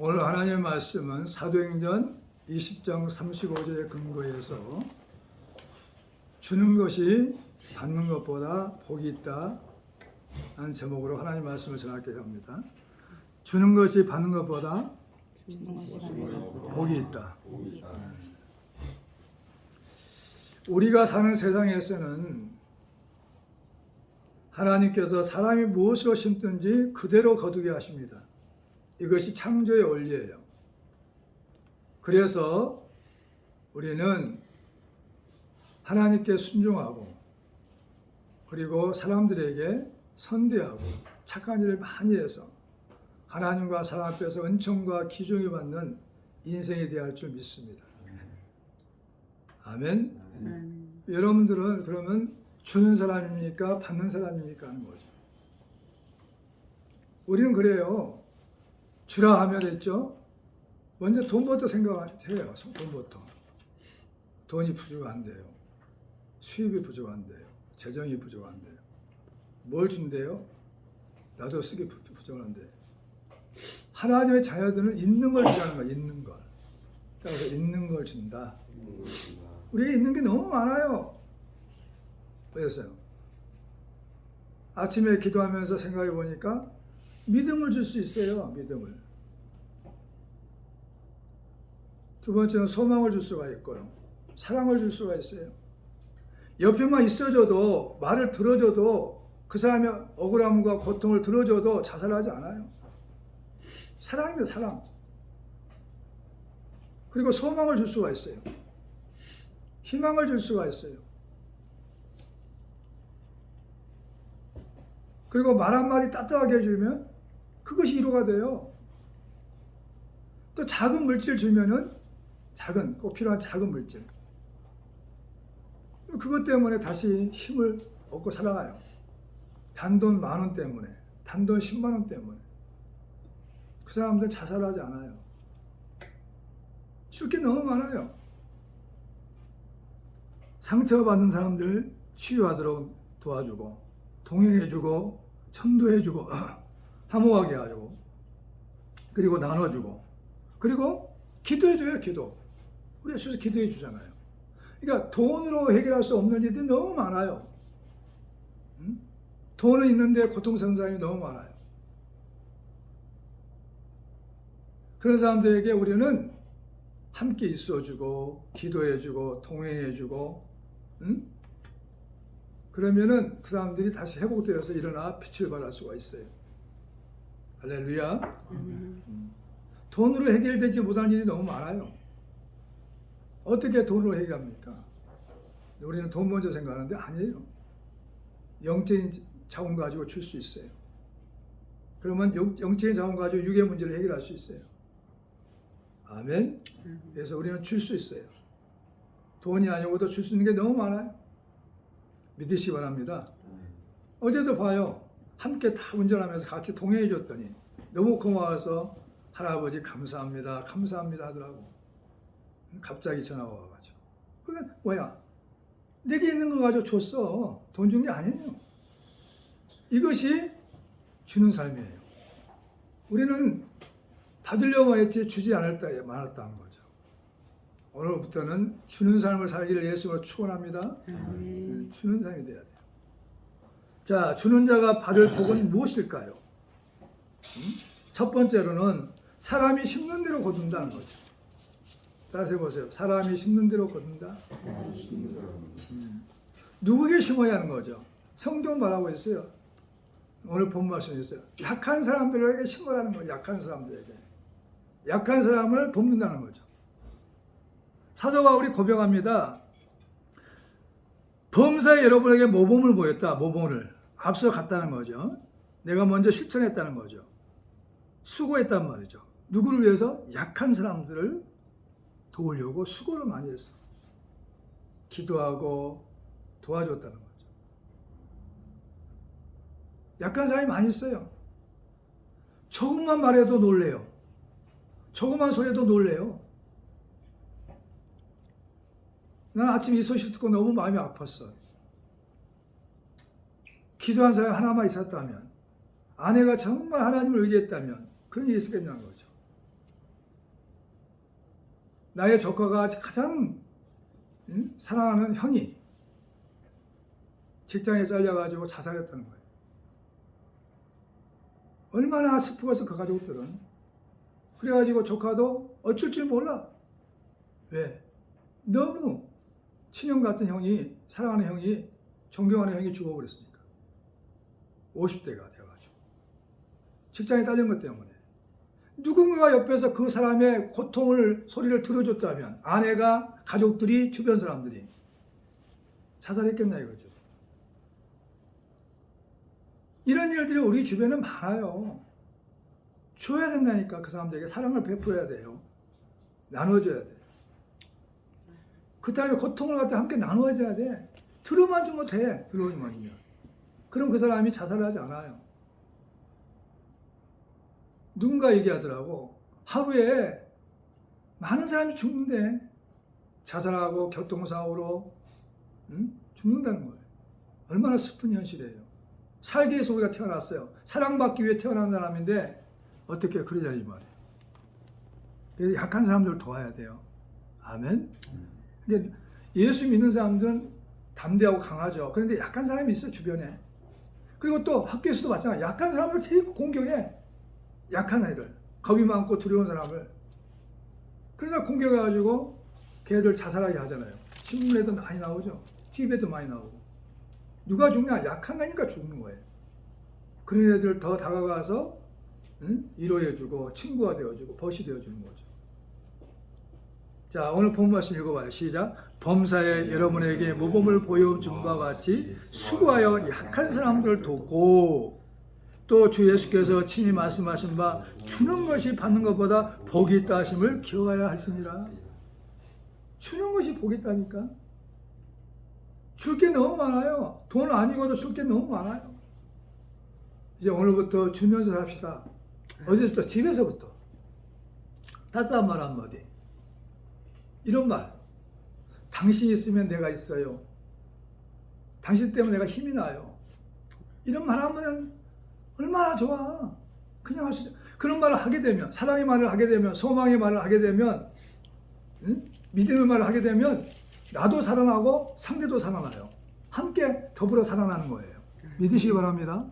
오늘 하나님의 말씀은 사도행전 20장 35절에 근거해서 주는 것이 받는 것보다 복이 있다 라는 제목으로 하나님의 말씀을 전할게 합니다. 주는 것이 받는 것보다 복이 있다. 우리가 사는 세상에서는 하나님께서 사람이 무엇으로 심든지 그대로 거두게 하십니다. 이것이 창조의 원리예요. 그래서 우리는 하나님께 순종하고 그리고 사람들에게 선대하고 착한 일을 많이 해서 하나님과 사람 앞에서 은총과 기중을 받는 인생이 되어야 할 줄 믿습니다. 아멘. 여러분들은 그러면 주는 사람입니까? 받는 사람입니까? 하는 거죠. 우리는 그래요. 주라 하면 됐죠. 먼저 돈부터 생각해요. 돈부터. 돈이 부족한데요. 수입이 부족한데요. 재정이 부족한데요. 뭘 준대요? 나도 쓰기 부족한데. 하나님의 자녀들은 있는 걸 주라는 거야. 있는 걸. 그래서 있는 걸 준다. 우리가 있는 게 너무 많아요. 그래서요. 아침에 기도하면서 생각해 보니까 믿음을 줄 수 있어요. 믿음을. 두 번째는 소망을 줄 수가 있고요. 사랑을 줄 수가 있어요. 옆에만 있어줘도 말을 들어줘도 그 사람의 억울함과 고통을 들어줘도 자살하지 않아요. 사랑입니다. 사랑. 그리고 소망을 줄 수가 있어요. 희망을 줄 수가 있어요. 그리고 말 한마디 따뜻하게 해주면 그것이 위로가 돼요. 또 작은 물질 주면은 꼭 필요한 작은 물질. 그것 때문에 다시 힘을 얻고 살아가요. 단돈 10,000원 때문에, 단돈 10만 원 때문에. 그 사람들 자살하지 않아요. 줄 게 너무 많아요. 상처받는 사람들 치유하도록 도와주고, 동행해주고, 전도해주고, 화목하게 하고, 그리고 나눠주고, 그리고 기도해줘요. 기도. 우리 예수께서 기도해주잖아요. 그러니까 돈으로 해결할 수 없는 일들이 너무 많아요. 돈은 있는데 고통스러운 사람이 너무 많아요. 그런 사람들에게 우리는 함께 있어주고 기도해주고 동행해주고 그러면은 그 사람들이 다시 회복되어서 일어나 빛을 발할 수가 있어요. 할렐루야. 돈으로 해결되지 못한 일이 너무 많아요. 어떻게 돈으로 해결합니까? 우리는 돈 먼저 생각하는데 아니에요. 영적인 자원 가지고 줄 수 있어요. 그러면 영적인 자원 가지고 육의 문제를 해결할 수 있어요. 아멘. 그래서 우리는 줄 수 있어요. 돈이 아니고도 줄 수 있는 게 너무 많아요. 믿으시기 바랍니다. 어제도 봐요. 함께 다 운전하면서 같이 동행해 줬더니 너무 고마워서 할아버지 감사합니다. 감사합니다 하더라고. 갑자기 전화가 와가지고. 그게 뭐야? 내게 있는 거 가지고 줬어. 돈 준 게 아니에요. 이것이 주는 삶이에요. 우리는 받으려고 했지 주지 않았다는 거죠. 오늘부터는 주는 삶을 살기를 예수로 축원합니다. 주는 삶이 돼야 돼요. 자, 주는 자가 받을 복은 무엇일까요? 첫 번째로는 사람이 심는 대로 거둔다는 거죠. 다시 해보세요. 사람이 심는 대로 거둔다. 누구에게 심어야 하는 거죠? 성경 말하고 있어요. 오늘 본 말씀이 있어요. 약한 사람들에게 심으라는 거예요. 약한 사람들에게. 약한 사람을 돕는다는 거죠. 사도 바울이 고백합니다. 범사에 여러분에게 모범을 보였다. 모범을. 앞서 갔다는 거죠. 내가 먼저 실천했다는 거죠. 수고했단 말이죠. 누구를 위해서? 약한 사람들을 도우려고 수고를 많이 했어. 기도하고 도와줬다는 거죠. 약한 사람이 많이 있어요. 조금만 말해도 놀래요. 조금만 소리해도 놀래요. 나는 아침에 이 소식 듣고 너무 마음이 아팠어. 기도한 사람이 하나만 있었다면, 아내가 정말 하나님을 의지했다면 그런 일이 있었겠냐는 거죠. 나의 조카가 가장 사랑하는 형이 직장에 잘려가지고 자살했다는 거예요. 얼마나 슬프겠어 그 가족들은. 그래가지고 조카도 어쩔 줄 몰라. 왜? 너무 친형 같은 형이, 사랑하는 형이, 존경하는 형이 죽어버렸으니까. 50대가 돼가지고 직장에 잘린 것 때문에. 누군가가 옆에서 그 사람의 고통을, 소리를 들어줬다면 아내가, 가족들이, 주변 사람들이 자살했겠나 이거죠. 이런 일들이 우리 주변에 많아요. 줘야 된다니까. 그 사람들에게 사랑을 베풀어야 돼요. 나눠줘야 돼. 그 다음에 고통을 갖다 함께 나눠줘야 돼. 들어만 주면 돼. 들어오기만 하면. 그럼 그 사람이 자살을 하지 않아요. 누군가 얘기하더라고. 하루에 많은 사람이 죽는데 자살하고 교통사고로 죽는다는 거예요. 얼마나 슬픈 현실이에요. 살기 위해서 우리가 태어났어요. 사랑받기 위해 태어난 사람인데 어떻게 그러자 이 말이에요. 그래서 약한 사람들을 도와야 돼요. 아멘. 그러니까 예수 믿는 사람들은 담대하고 강하죠. 그런데 약한 사람이 있어 주변에. 그리고 또 학교에서도 마찬가지. 약한 사람을 제일 공격해. 약한 애들, 겁이 많고 두려운 사람을. 그러다 공격해가지고 걔들 자살하게 하잖아요. 신문에도 많이 나오죠. TV에도 많이 나오고. 누가 죽냐? 약한 거니까 죽는 거예요. 그런 애들 더 다가가서 위로해주고 친구가 되어주고 벗이 되어주는 거죠. 자, 오늘 본 말씀 읽어봐요. 시작. 범사에 여러분에게 모범을 보여준 바와 같이 수고하여 약한 사람들을 돕고 또 주 예수께서 친히 말씀하신 바 주는 것이 받는 것보다 복이 있다 하심을 기억하여야 할지니라. 주는 것이 복이 있다니까. 줄 게 너무 많아요. 돈 아니고도 줄 게 너무 많아요. 이제 오늘부터 주면서 합시다. 어제부터 집에서부터 따뜻한 말 한마디. 이런 말. 당신이 있으면 내가 있어요. 당신 때문에 내가 힘이 나요. 이런 말 하면 얼마나 좋아. 그냥 할 수 있어. 그런 말을 하게 되면, 사랑의 말을 하게 되면, 소망의 말을 하게 되면, 믿음의 말을 하게 되면 나도 살아나고 상대도 살아나요. 함께 더불어 살아나는 거예요. 믿으시기 바랍니다.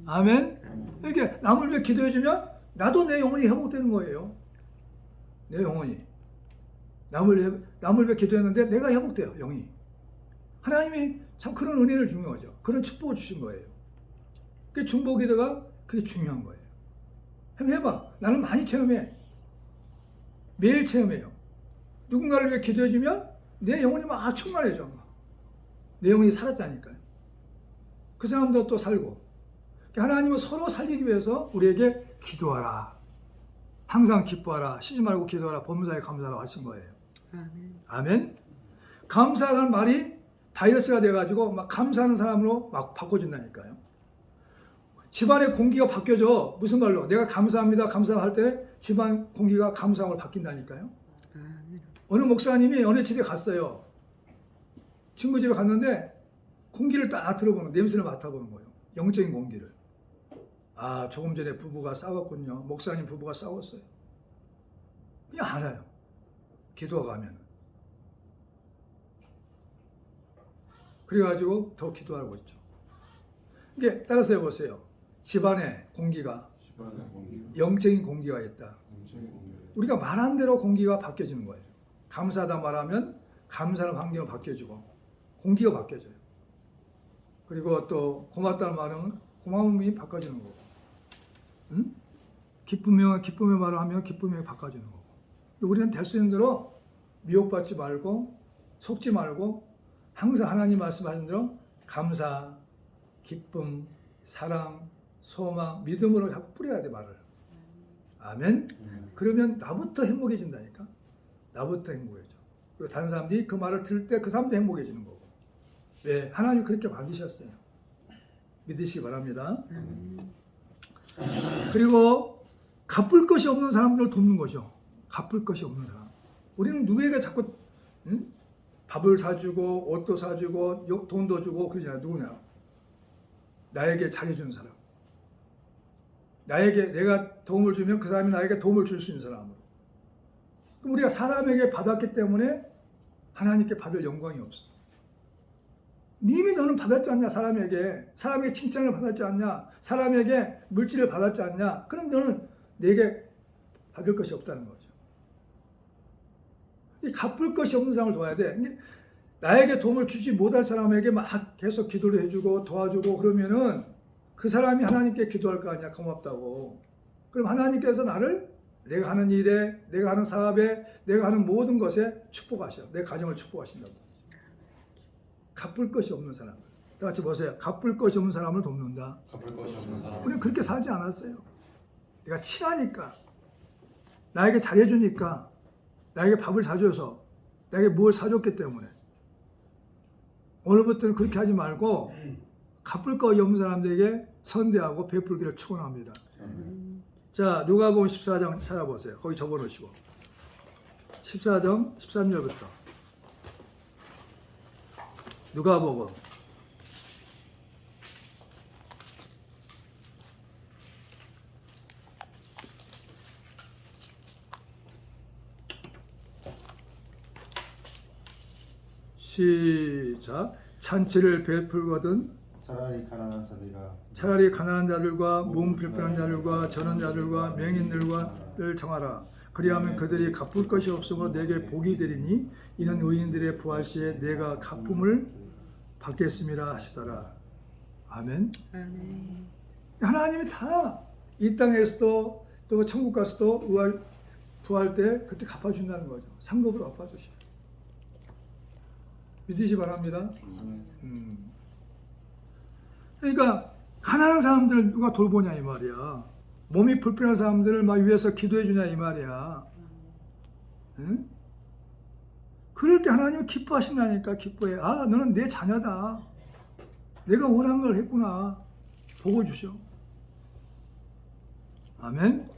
아멘. 이렇게 남을 위해 기도해주면 나도 내 영혼이 회복되는 거예요. 내 영혼이. 남을 위해 기도했는데 내가 회복돼요. 영이. 하나님이 참 그런 은혜를 주는 거죠. 그런 축복을 주신 거예요. 그 중보 기도가 그게 중요한 거예요. 한번 해봐. 나는 많이 체험해. 매일 체험해요. 누군가를 위해 기도해주면 내 영혼이 막 충만해져. 내 영혼이 살았다니까요. 그 사람도 또 살고. 하나님은 서로 살리기 위해서 우리에게 기도하라. 항상 기뻐하라. 쉬지 말고 기도하라. 범사에 감사하라 하신 거예요. 아멘. 아멘. 감사하다는 말이 바이러스가 돼가지고 막 감사하는 사람으로 막 바꿔준다니까요. 집안의 공기가 바뀌어져. 무슨 말로? 내가 감사합니다. 감사할 때 집안 공기가 감사함으로 바뀐다니까요. 어느 목사님이 어느 집에 갔어요. 친구 집에 갔는데 공기를 딱 들어보는, 냄새를 맡아보는 거예요. 영적인 공기를. 아, 조금 전에 부부가 싸웠군요. 목사님 부부가 싸웠어요. 그냥 알아요. 기도가 가면. 그래가지고 더 기도하고 있죠. 이게 따라서 해보세요. 집안에 공기가 영적인 공기가 있다. 우리가 말한 대로 공기가 바뀌어지는 거예요. 감사하다 말하면 감사하는 환경이 바뀌어지고 공기가 바뀌어져요. 그리고 또 고맙다는 말은 고마움이 바꿔지는 거고, 기쁨의 말을 하면 기쁨이 바꿔지는 거고. 우리는 될 수 있는 대로 미혹받지 말고 속지 말고 항상 하나님 말씀하신 대로 감사, 기쁨, 사랑, 소망, 믿음으로 자꾸 뿌려야 돼 말을. 아멘. 그러면 나부터 행복해진다니까. 나부터 행복해져. 그리고 다른 사람들이 그 말을 들을 때 그 사람도 행복해지는 거고. 왜? 하나님이 그렇게 만드셨어요. 믿으시기 바랍니다. 그리고 갚을 것이 없는 사람들을 돕는 거죠. 갚을 것이 없는 사람. 우리는 누구에게 자꾸 밥을 사주고 옷도 사주고 돈도 주고 그러잖아요. 누구냐? 나에게 잘해준 사람. 나에게 내가 도움을 주면 그 사람이 나에게 도움을 줄 수 있는 사람으로. 그럼 우리가 사람에게 받았기 때문에 하나님께 받을 영광이 없어. 이미 너는 받았지 않냐? 사람에게 칭찬을 받았지 않냐? 사람에게 물질을 받았지 않냐? 그럼 너는 내게 받을 것이 없다는 거죠. 이 갚을 것이 없는 사람을 도와야 돼. 나에게 도움을 주지 못할 사람에게 막 계속 기도를 해주고 도와주고 그러면은 그 사람이 하나님께 기도할 거 아니야. 고맙다고. 그럼 하나님께서 나를 내가 하는 일에, 내가 하는 사업에, 내가 하는 모든 것에 축복하셔. 내 가정을 축복하신다고. 갚을 것이 없는 사람. 다 같이 보세요. 갚을 것이 없는 사람을 돕는다. 갚을 것이 없는 사람. 우리는 그렇게 살지 않았어요. 내가 친하니까, 나에게 잘해주니까, 나에게 밥을 사줘서, 나에게 무엇을 사줬기 때문에. 오늘부터는 그렇게 하지 말고 갚을 것이 없는 사람들에게 선대하고 베풀기를 축원합니다. 자, 누가복음 14장 찾아보세요. 거기 접어놓으시고 14장 13절부터 누가복음 시작. 잔치를 베풀거든 차라리 가난한 자들과 몸 불편한 자들과 저는 자들과 맹인들과를 정하라. 그리하면 그들이 갚을 것이 없으므로 내게 복이 되리니 이는 의인들의 부활 시에 내가 갚음을 받겠음이라 하시더라. 아멘. 하나님이 다 이 땅에서도 또 천국 가서도 부활 때 그때 갚아준다는 거죠. 상급으로 갚아주셔요. 믿으시 바랍니다. 그러니까 가난한 사람들을 누가 돌보냐 이 말이야. 몸이 불편한 사람들을 막 위해서 기도해 주냐 이 말이야. 응? 그럴 때 하나님은 기뻐하신다니까. 기뻐해. 아, 너는 내 자녀다. 내가 원한 걸 했구나. 복을 주셔. 아멘.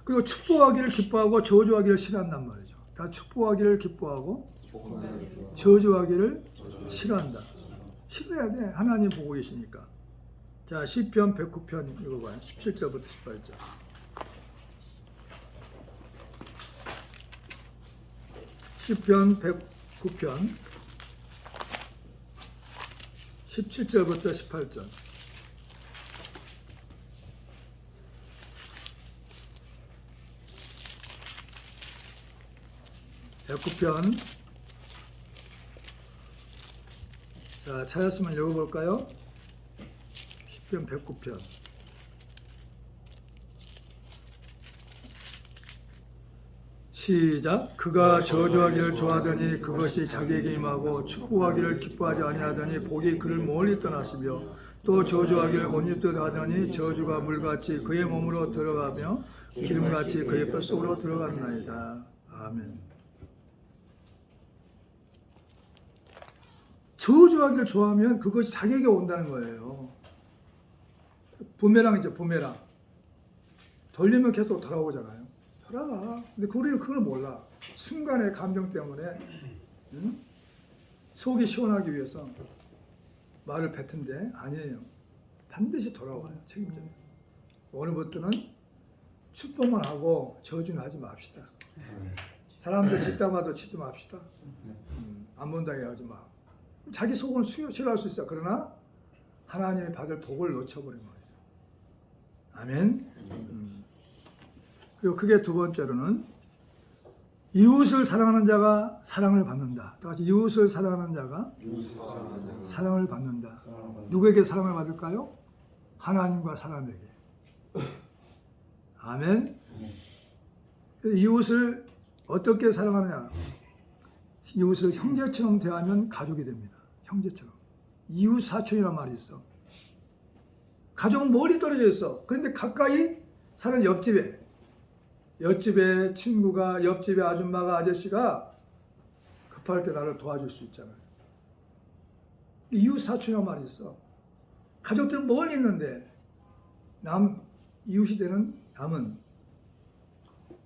그리고 축복하기를 기뻐하고 저주하기를 싫어한단 말이죠. 다 축복하기를 기뻐하고 저주하기를 싫어한다. 싫어야 돼. 하나님 보고 계시니까. 자, 시편 109편 읽어봐요. 17절부터 18절. 시편 109편 17절부터 18절. 백구편. 자, 찾았으면 읽어볼까요? 시편 109편. 시작. 그가 저주하기를 좋아하더니 그것이 자기에게 임하고 축복하기를 기뻐하지 아니하더니 복이 그를 멀리 떠났으며 또 저주하기를 못 입듯 하더니 저주가 물같이 그의 몸으로 들어가며 기름같이 그의 뼛속으로 들어갔나이다. 아멘. 저주하기를 좋아하면 그것이 자기에게 온다는 거예요. 부메랑이죠, 부메랑. 돌리면 계속 돌아오잖아요. 돌아가. 근데 우리는 그걸 몰라. 순간의 감정 때문에 응? 속이 시원하기 위해서 말을 뱉은데 아니에요. 반드시 돌아와요. 책임져요. 오늘부터는 축복만 하고 저주는 하지 맙시다. 사람들 뒷담화도 치지 맙시다. 안 본다고 하지 마. 자기 속은 싫어할 수 있어. 그러나 하나님이 받을 복을 놓쳐버린 거예요. 아멘. 그리고 그게 두 번째로는 이웃을 사랑하는 자가 사랑을 받는다. 또 같이 이웃을 사랑하는 자가 사랑을 받는다. 누구에게 사랑을 받을까요? 하나님과 사람에게. 아멘. 이웃을 어떻게 사랑하느냐? 이웃을 형제처럼 대하면 가족이 됩니다. 형제처럼. 이웃 사촌이란 말이 있어. 가족은 멀리 떨어져 있어. 그런데 가까이 사는 옆집에 친구가, 옆집에 아줌마가, 아저씨가 급할 때 나를 도와줄 수 있잖아요. 이웃 사촌이란 말이 있어. 가족들은 멀리 있는데 이웃이 되는 남은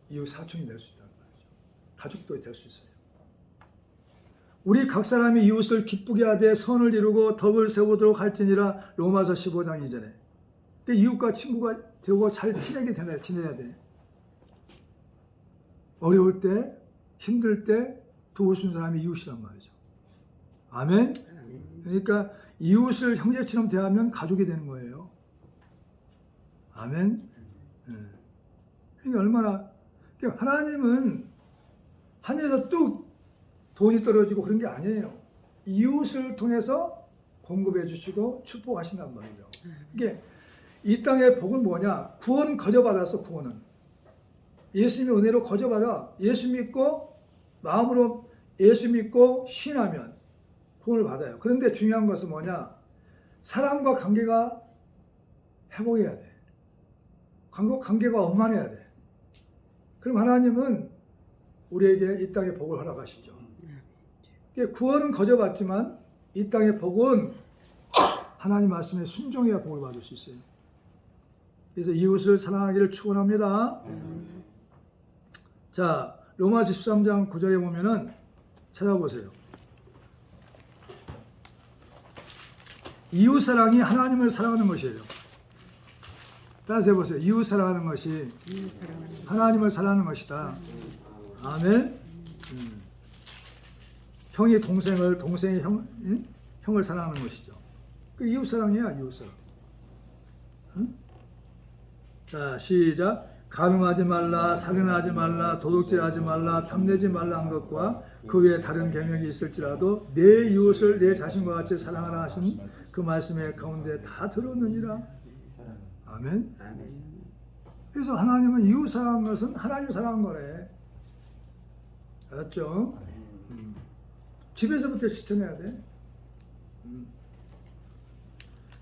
이웃 사촌이 될 수 있다는 말이죠. 가족도 될 수 있어요. 우리 각 사람이 이웃을 기쁘게 하되 선을 이루고 덕을 세우도록 할지니라. 로마서 15장 2절에. 이웃과 친구가 되고 잘 지내야 돼. 어려울 때, 힘들 때 도우신 사람이 이웃이란 말이죠. 아멘? 그러니까 이웃을 형제처럼 대하면 가족이 되는 거예요. 아멘? 그러니까 얼마나, 그러니까 하나님은 하늘에서 뚝 돈이 떨어지고 그런 게 아니에요. 이웃을 통해서 공급해 주시고 축복하신단 말이죠. 이게 이 땅의 복은 뭐냐? 구원 거저받았어, 구원은. 예수님의 은혜로 거저받아. 예수 믿고 마음으로 예수 믿고 신하면 구원을 받아요. 그런데 중요한 것은 뭐냐? 사람과 관계가 회복해야 돼. 관계가 원만해야 돼. 그럼 하나님은 우리에게 이 땅의 복을 허락하시죠. 구원은 거저받지만 이 땅의 복은 하나님 말씀에 순종해야 복을 받을 수 있어요. 그래서 이웃을 사랑하기를 축원합니다. 자, 로마서 13장 9절에 보면은 찾아보세요. 이웃 사랑이 하나님을 사랑하는 것이에요. 따라서 해보세요. 이웃 사랑하는 것이 하나님을 사랑하는 것이다. 아멘. 형이 동생이 형을 사랑하는 것이죠. 그 이웃 사랑이야, 이웃 사랑. 응? 자, 시작. 간음하지 말라, 살인하지 말라, 도둑질하지 말라, 탐내지 말라 한 것과 그 외에 다른 계명이 있을지라도 내 이웃을 내 자신과 같이 사랑하라 하신 그 말씀의 가운데 다 들었느니라. 아멘. 그래서 하나님은 이웃 사랑한 것은 하나님 사랑한 거래. 알았죠? 집에서부터 실천해야 돼.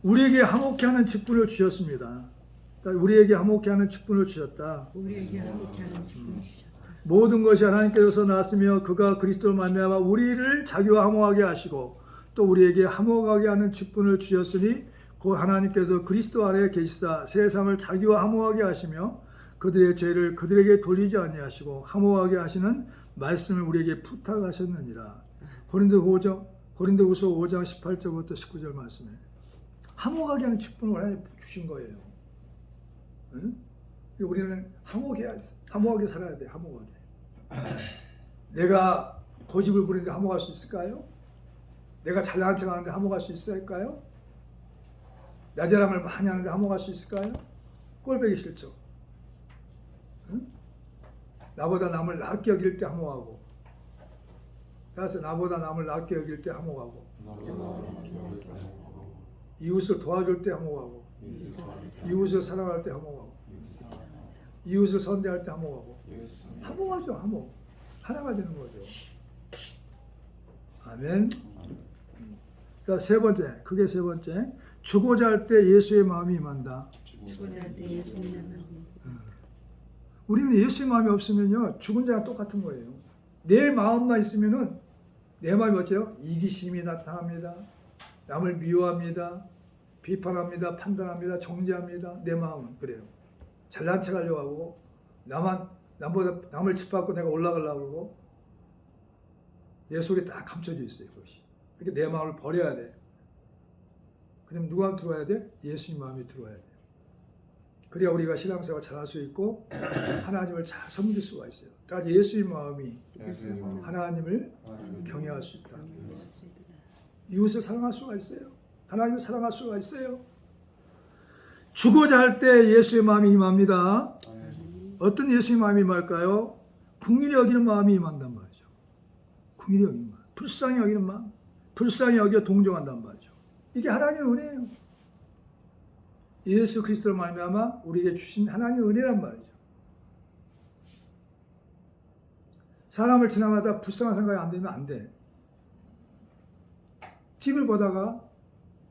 우리에게 화목케 하는 직분을 주셨습니다. 우리에게 화목케 하는 직분을 주셨다. 우리에게 화목케 하는 직분을 주셨다. 모든 것이 하나님께서 났으며 그가 그리스도로 말미암아 우리를 자기와 화목하게 하시고 또 우리에게 화목하게 하는 직분을 주셨으니 곧 하나님께서 그리스도 안에 계시사 세상을 자기와 화목하게 하시며 그들의 죄를 그들에게 돌리지 아니하시고 화목하게 하시는 말씀을 우리에게 부탁하셨느니라. 고린도후서 5장 18절부터 19절 말씀에 화목하게 하는 직분을 하나님 주신 거예요. 응? 우리는 화목하게 살아야 돼. 화목하게. 내가 고집을 부리는데 화목할 수 있을까요? 내가 잘난 척하는데 화목할 수 있을까요? 나 자랑을 많이 하는데 화목할 수 있을까요? 꼴보기 싫죠. 응? 나보다 남을 낮게 여길 때 화목하고, 따라서 나보다 남을 낮게 여길 때 화목하고, 이웃을 도와줄 때 화목하고, 이웃을 사랑할 때 화목하고, 이웃을 선대할 때 화목하고, 화목하죠. 화목. 하나가 되는 거죠. 아멘. 자, 세 번째, 그게 세 번째. 주고자 할 때 예수의 마음이 임한다. 주고자 할 때 예수의 마음이. 우리는 예수의 마음이 없으면요, 죽은 자랑 똑같은 거예요. 내 마음만 있으면은 내 마음이 어때요? 이기심이 나타납니다. 남을 미워합니다. 비판합니다. 판단합니다. 정죄합니다. 내 마음은 그래요. 잘난 척 하려고 하고, 남보다 남을 짓밟고 내가 올라가려고 그러고, 내 속에 다 감춰져 있어요, 그것이. 그러니까 내 마음을 버려야 돼. 그럼 누가 들어와야 돼? 예수님 마음이 들어와야 돼. 그래야 우리가 신앙생활 잘할 수 있고, 하나님을 잘 섬길 수가 있어요. 딱 예수님 마음이 하나님을 경외할 수 있다. 이웃을 사랑할 수가 있어요. 하나님을 사랑할 수가 있어요. 주고자 할 때 예수의 마음이 임합니다. 어떤 예수의 마음이 임할까요? 긍휼히 여기는 마음이 임한단 말이죠. 긍휼히 여기는 마음, 불쌍히 여기는 마음, 불쌍히 여겨 동정한단 말이죠. 이게 하나님의 은혜예요. 예수 그리스도로 말미암아 우리에게 주신 하나님의 은혜란 말이죠. 사람을 지나가다 불쌍한 생각이 안 들면 안 돼. TV를 보다가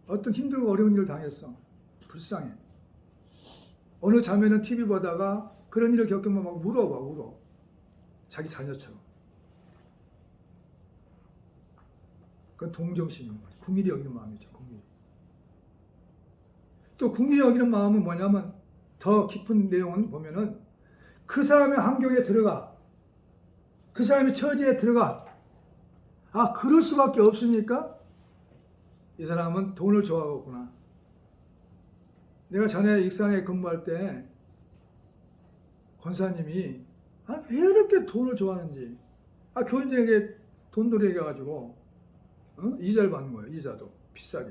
어떤 힘들고 어려운 일을 당했어. 불쌍해. 어느 자매는 TV 보다가 그런 일을 겪으면 막 울어. 자기 자녀처럼. 그건 동정심인 거죠. 긍휼히 여기는 마음이죠. 긍휼히. 또 긍휼히 여기는 마음은 뭐냐면 더 깊은 내용은 보면은 그 사람의 환경에 들어가. 그 사람의 처지에 들어가. 아, 그럴 수밖에 없으니까 이 사람은 돈을 좋아하겠구나. 내가 전에 익산에 근무할 때 권사님이 아, 왜 이렇게 돈을 좋아하는지. 아, 교인들에게 돈 들이게 해가지고 이자를 받는 거예요. 이자도 비싸게.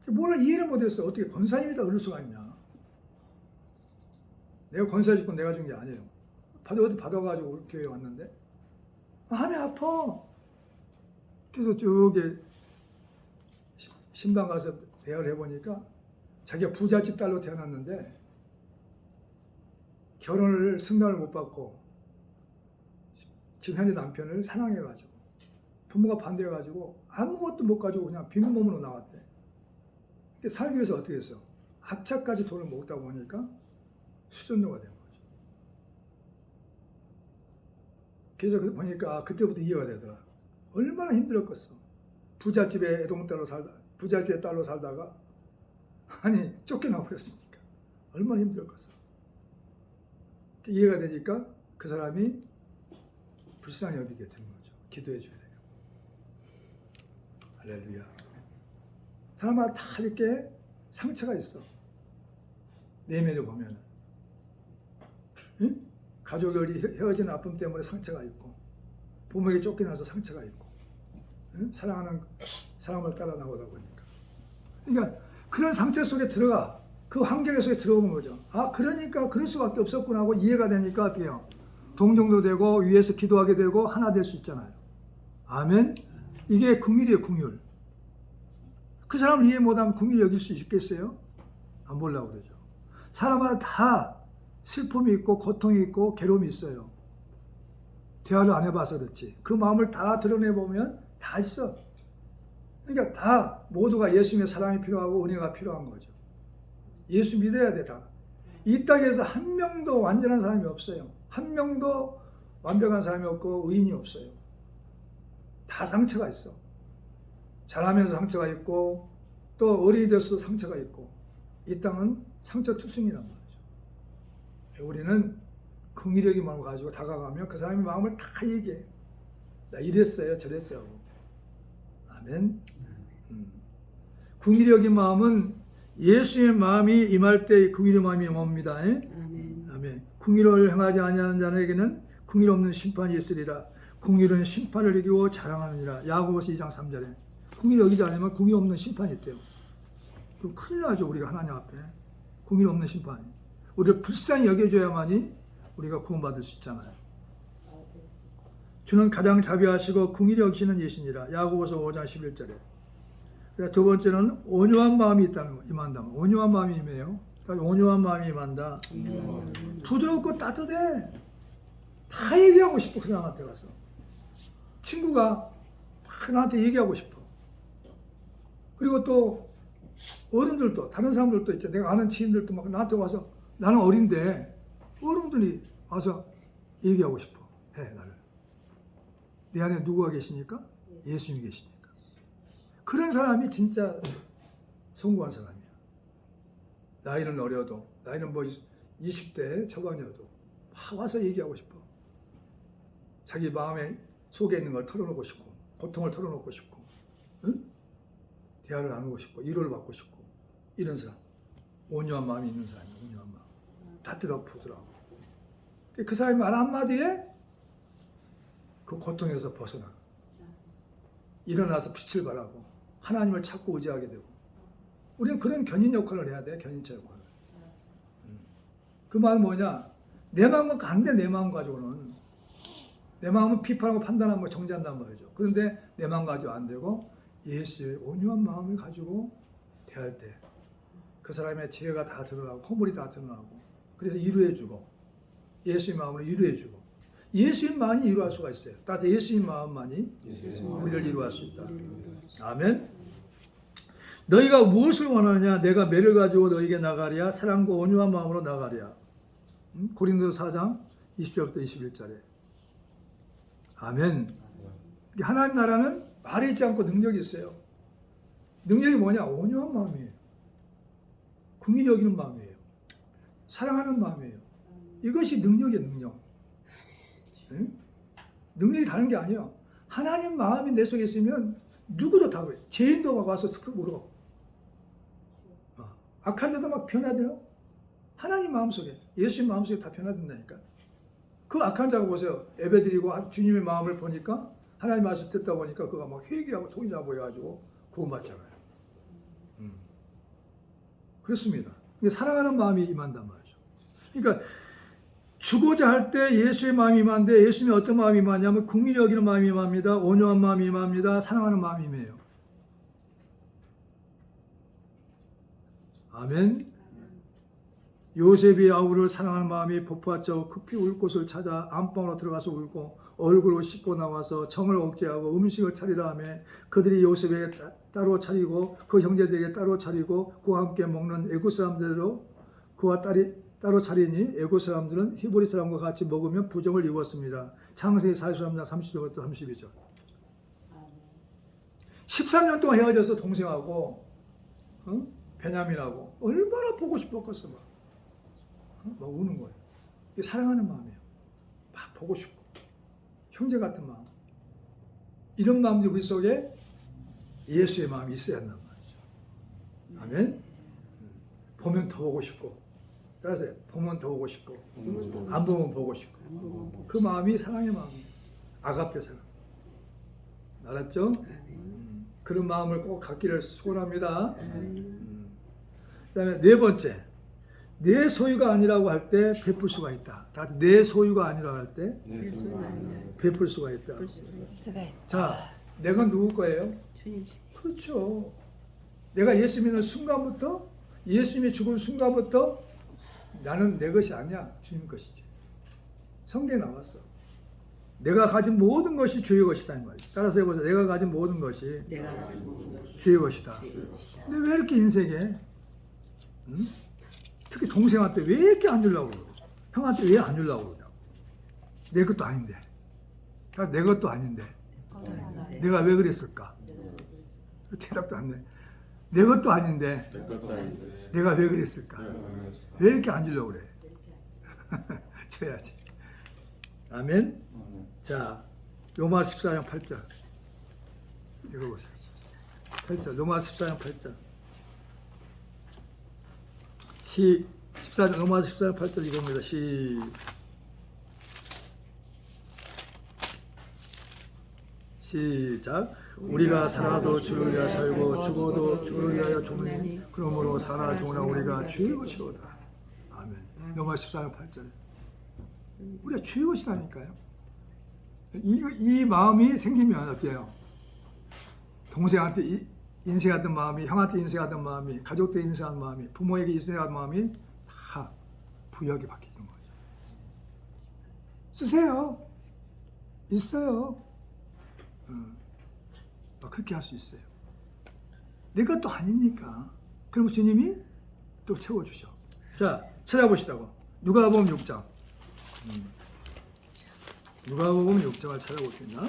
몰라, 이해를 못했어. 어떻게 권사님이다 그럴 수가 있냐. 내가 권사 직권 내가 준 게 아니에요. 어디 받아가지고 교회에 왔는데 마음이 아파. 그래서 저기 신방 가서 대화를 해보니까 자기가 부잣집 딸로 태어났는데 결혼을 승낙을 못 받고 지금 현재 남편을 사랑해가지고 부모가 반대해가지고 아무것도 못 가지고 그냥 빈몸으로 나왔대. 살기 위해서 어떻게 했어? 학차까지 돈을 먹다 보니까 수전도가 된 거죠. 그래서 보니까 그때부터 이해가 되더라. 얼마나 힘들었겠어. 부잣집에 애동딸로 살다, 부잣집의 딸로 살다가 아니 쫓겨나 버렸으니까 얼마나 힘들었겠어. 이해가 되니까 그 사람이 불쌍히 여기게 되는 거죠. 기도해 줘야 돼요. 할렐루야. 사람마다 다 이렇게 상처가 있어. 내면에 보면은. 응? 가족이 헤어진 아픔 때문에 상처가 있고, 부모에게 쫓겨나서 상처가 있고, 응? 사랑하는 사람을 따라 나오다 보니까. 그러니까 그런 상처 속에 들어가, 그 환경 속에 들어오는 거죠. 아, 그러니까 그럴 수밖에 없었구나 하고 이해가 되니까 어때요? 동정도 되고, 위에서 기도하게 되고, 하나 될 수 있잖아요. 아멘? 이게 긍휼이에요, 긍휼. 그 사람을 이해 못하면 긍휼히 여길 수 있겠어요? 안 보려고 그러죠. 사람마다 다 슬픔이 있고 고통이 있고 괴로움이 있어요. 대화를 안 해봐서 그렇지. 그 마음을 다 드러내보면 다 있어. 그러니까 다 모두가 예수님의 사랑이 필요하고 은혜가 필요한 거죠. 예수 믿어야 돼, 다. 이 땅에서 한 명도 완전한 사람이 없어요. 한 명도 완벽한 사람이 없고 의인이 없어요. 다 상처가 있어. 자라면서 상처가 있고 또 어린이 돼서도 상처가 있고 이 땅은 상처 투성이란 말이죠. 우리는 긍휼의 마음을 가지고 다가가면 그 사람의 마음을 다 얘기해. 나 이랬어요, 저랬어요. 아멘. 긍휼의 마음은 예수의 마음이 임할 때 긍휼의 마음이 임합니다. 아멘. 아멘. 긍휼을 행하지 아니하는 자에게는 긍휼 없는 심판이 있으리라. 긍휼은 심판을 이기고 자랑하느니라. 야고보서 2장 3절에. 긍휼히 여기지 않으면 긍휼 없는 심판이 있대요. 그럼 큰일 나죠, 우리가 하나님 앞에. 긍휼 없는 심판이. 우리를 불쌍히 여겨줘야만이 우리가 구원받을 수 있잖아요. 주는 가장 자비하시고 긍휼히 여기시는 예시니라. 야고보서 5장 11절에. 두 번째는 온유한 마음이 있다는 거, 임한다면. 온유한 마음이 임해요. 온유한 마음이 임한다. 부드럽고 따뜻해. 다 얘기하고 싶어, 그 사람한테 가서. 친구가 막 나한테 얘기하고 싶어. 그리고 또 어른들도, 다른 사람들도 있죠. 내가 아는 지인들도 막 나한테 와서, 나는 어린데 어른들이 와서 얘기하고 싶어 해, 나를. 내 안에 누구가 계시니까? 예수님이 계시니까. 그런 사람이 진짜 성공한 사람이야. 나이는 어려도, 나이는 뭐 20대 초반이어도 막 와서 얘기하고 싶어. 자기 마음에 속에 있는 걸 털어놓고 싶고, 고통을 털어놓고 싶고, 응? 대화를 나누고 싶고, 위로를 받고 싶고, 이런 사람. 온유한 마음이 있는 사람이야, 온유한 마음. 따뜻하고 부드러워. 그 사람이 말 한마디에 그 고통에서 벗어나. 일어나서 빛을 발하고, 하나님을 찾고 의지하게 되고. 우리는 그런 견인 역할을 해야 돼, 견인자 역할을. 그 말은 뭐냐? 내 마음은 간대, 내 마음 가지고는. 내 마음은 비판하고 판단하고 정죄한단 말이죠. 그런데 내 마음 가지고 안 되고 예수의 온유한 마음을 가지고 대할 때 그 사람의 지혜가 다 드러나고 허물이 다 드러나고 그래서 위로해주고 예수의 마음으로 위로해주고 예수의 마음이 위로할 수가 있어요. 따라서 예수의 마음만이 우리를 위로할 수 있다. 아멘. 너희가 무엇을 원하느냐? 내가 매를 가지고 너희에게 나가랴. 사랑과 온유한 마음으로 나가랴. 고린도서 4장 20절부터 21절에. 아멘. 하나님 나라는 말이 있지 않고 능력이 있어요. 능력이 뭐냐? 온유한 마음이에요. 긍휼히 여기는 마음이에요. 사랑하는 마음이에요. 이것이 능력이에요, 능력. 응? 능력이 다른 게 아니에요. 하나님 마음이 내 속에 있으면 누구도 다 그래. 죄인도 와서 스프를 물어. 악한 자도 막 변화돼요. 하나님 마음속에, 예수님 마음속에 다 변화된다니까. 그 악한 자가 보세요. 예배드리고 주님의 마음을 보니까 하나님 말씀 듣다 보니까 그가 막 회개하고 통일하고 해가지고 구원받잖아요. 그렇습니다. 이게 사랑하는 마음이 임한단 말이죠. 그러니까 주고자 할 때 예수의 마음이 임한데 예수님의 어떤 마음이 임하냐면 긍휼히 여기는 마음이 임합니다. 온유한 마음이 임합니다. 사랑하는 마음이 임해요. 아멘. 요셉이 아우를 사랑하는 마음이 폭発져 급히 울 곳을 찾아 안방으로 들어가서 울고 얼굴을 씻고 나와서 정을 억제하고 음식을 차리라 하며 그들이 요셉에게 따로 차리고 그 형제들에게 따로 차리고 그와 함께 먹는 애굽 사람들로 그와 딸이 따로 차리니 애굽 사람들은 히브리 사람과 같이 먹으면 부정을 입었습니다. 창세기 43장 30절부터 32절. 13년 동안 헤어져서 동생하고 베냐민하고 얼마나 보고 싶었겠어 막 우는 거예요. 이게 사랑하는 마음이에요. 막 보고 싶고 형제 같은 마음. 이런 마음들이 우리 속에 예수의 마음이 있어야 한단 말이죠. 아멘. 보면 더 보고 싶고, 따라서 보면 더 보고 싶고, 안 보면 보고 싶고, 그 마음이 사랑의 마음이에요. 아가페 사랑. 알았죠? 그런 마음을 꼭 갖기를 소원합니다. 그다음에 네 번째, 내 소유가 아니라고 할 때 베풀 수가 있다. 내 소유가 아니라고 할 때 베풀 수가 있다. 자, 내가 누구 거예요? 주님. 그렇죠. 내가 예수 믿는 순간부터, 예수님이 죽은 순간부터 나는 내 것이 아니야. 주님 것이지. 성경에 나왔어. 내가 가진 모든 것이 주의 것이다 이 말이야. 따라서 해보세요. 내가 가진 모든 것이 주의 것이다. 근데 왜 이렇게 인생에 특히 동생한테 왜 이렇게 안 주려고 그러고 형한테 왜 안 주려고 그러냐고. 내 것도 아닌데. 내 것도 아닌데. 내가 왜 그랬을까? 대답도 안 돼. 내 것도 아닌데 내가 왜 그랬을까? 왜 이렇게 안 주려고 그래? 줘야지. 아멘. 자, 로마 14장 8절 읽어보세요. 8절, 로마 14장 8절. 14장, 로마 14장 8절 이겁니다. 시작. 우리가 살아도 주를 위하여 살고 죽어도 주를 위하여 죽으니 그러므로 살아 죽으나 우리가 주의 것이로다. 아멘. 로마 14장 8절. 우리가 주의 것이라니까요. 이 마음이 생기면 어때요? 동생한테 인생하던 마음이, 형한테 인생하던 마음이, 가족들 인생하던 마음이, 부모에게 인생하던 마음이 다 부역이 바뀌는 거죠. 쓰세요. 있어요. 그렇게 할 수 있어요. 내 것도 아니니까. 그럼 주님이 또 채워주셔. 자, 찾아보시다고. 누가복음 6장. 누가복음 6장을 찾아보겠나?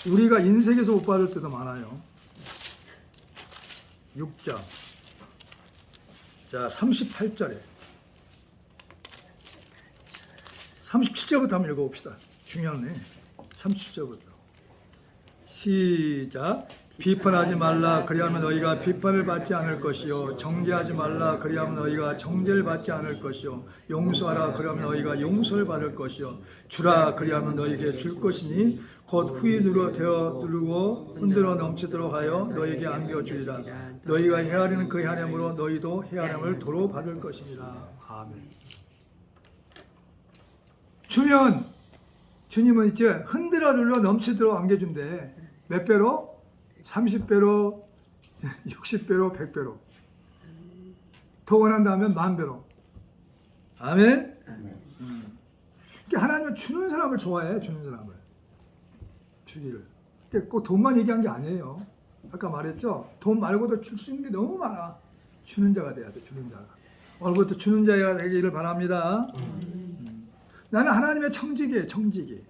우리가 인생에서 못 받을 때도 많아요. 6장. 자, 38절에. 37절부터 한번 읽어봅시다. 중요하네. 37절부터. 시작. 비판하지 말라. 그리하면 너희가 비판을 받지 않을 것이요. 정죄하지 말라. 그리하면 너희가 정죄를 받지 않을 것이요. 용서하라. 그리하면 너희가 용서를 받을 것이요. 주라. 그리하면 너희에게 줄 것이니 곧 후히 누르고 흔들어 넘치도록 하여 너희에게 안겨주리라. 너희가 헤아리는 그 헤아림으로 너희도 헤아림을 도로 받을 것입니다. 아멘. 주면 주님은 이제 흔들어 눌러 넘치도록 안겨준대. 몇 배로? 30배로, 60배로, 100배로. 더 원한다면 10,000배로. 아멘? 그러니까 하나님은 주는 사람을 좋아해, 주는 사람을. 주기를. 그러니까 꼭 돈만 얘기한 게 아니에요. 아까 말했죠? 돈 말고도 줄 수 있는 게 너무 많아. 주는 자가 돼야 돼, 주는 자가. 오늘부터 주는 자가 되기를 바랍니다. 나는 하나님의 청지기예요, 청지기.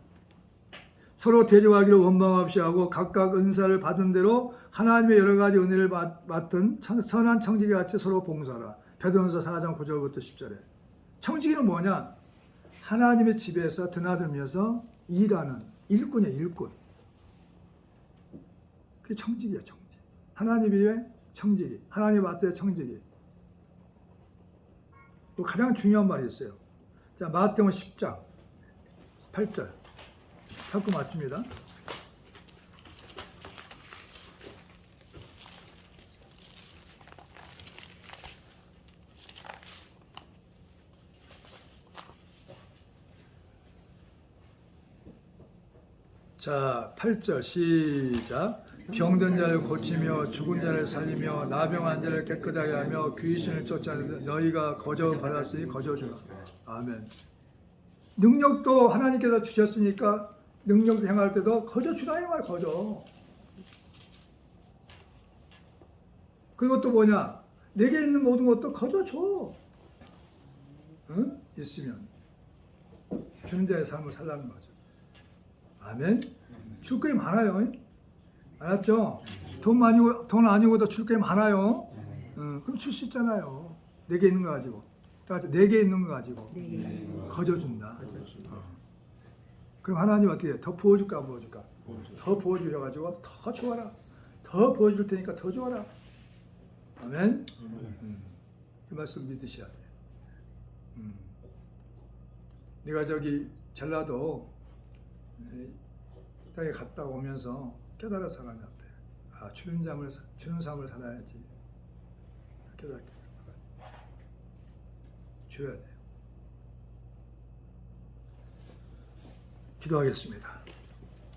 서로 대조하기를 원망 없이 하고 각각 은사를 받은 대로 하나님의 여러 가지 은혜를 맡은 선한 청지기 같이 서로 봉사하라. 베드로전서 4장 9절부터 10절에. 청지기는 뭐냐? 하나님의 집에서 드나들면서 일하는 일꾼이야, 일꾼. 그게 청지기야, 청지. 하나님 위에 청지기, 하나님 앞에 청지기. 또 가장 중요한 말이 있어요. 자, 마태복음 10장 8절 찾고 맞춥니다. 자, 8절 시작. 병든 자를 고치며 죽은 자를 살리며 나병한 자를 깨끗하게 하며 귀신을 쫓아내는 너희가 거저 받았으니 거저 주라. 아멘. 능력도 하나님께서 주셨으니까 능력 행할 때도 거저 주라 이 말, 거저. 그리고 또 뭐냐? 내게 있는 모든 것도 거저 줘. 응? 있으면 주는 자의 삶을 살라는 거죠. 아멘. 줄 게 많아요. 알았죠? 돈 아니고도 줄 게 많아요. 그럼 줄 수 있잖아요. 내게 있는 거 가지고. 내게 있는 거 가지고 거저 준다. 그럼 하나님 어떻게 해? 더 부어줄까 안 부어줄까? 더 부어주셔가지고 더 줘라. 더 부어줄 테니까 더 줘라. 아멘. 이 말씀 믿으셔야 돼요. 내가 저기 전라도 땅에 갔다 오면서 깨달아서 하나님 앞에 주는 삶을 살아야지. 깨닫게 줘야 돼요. 기도하겠습니다.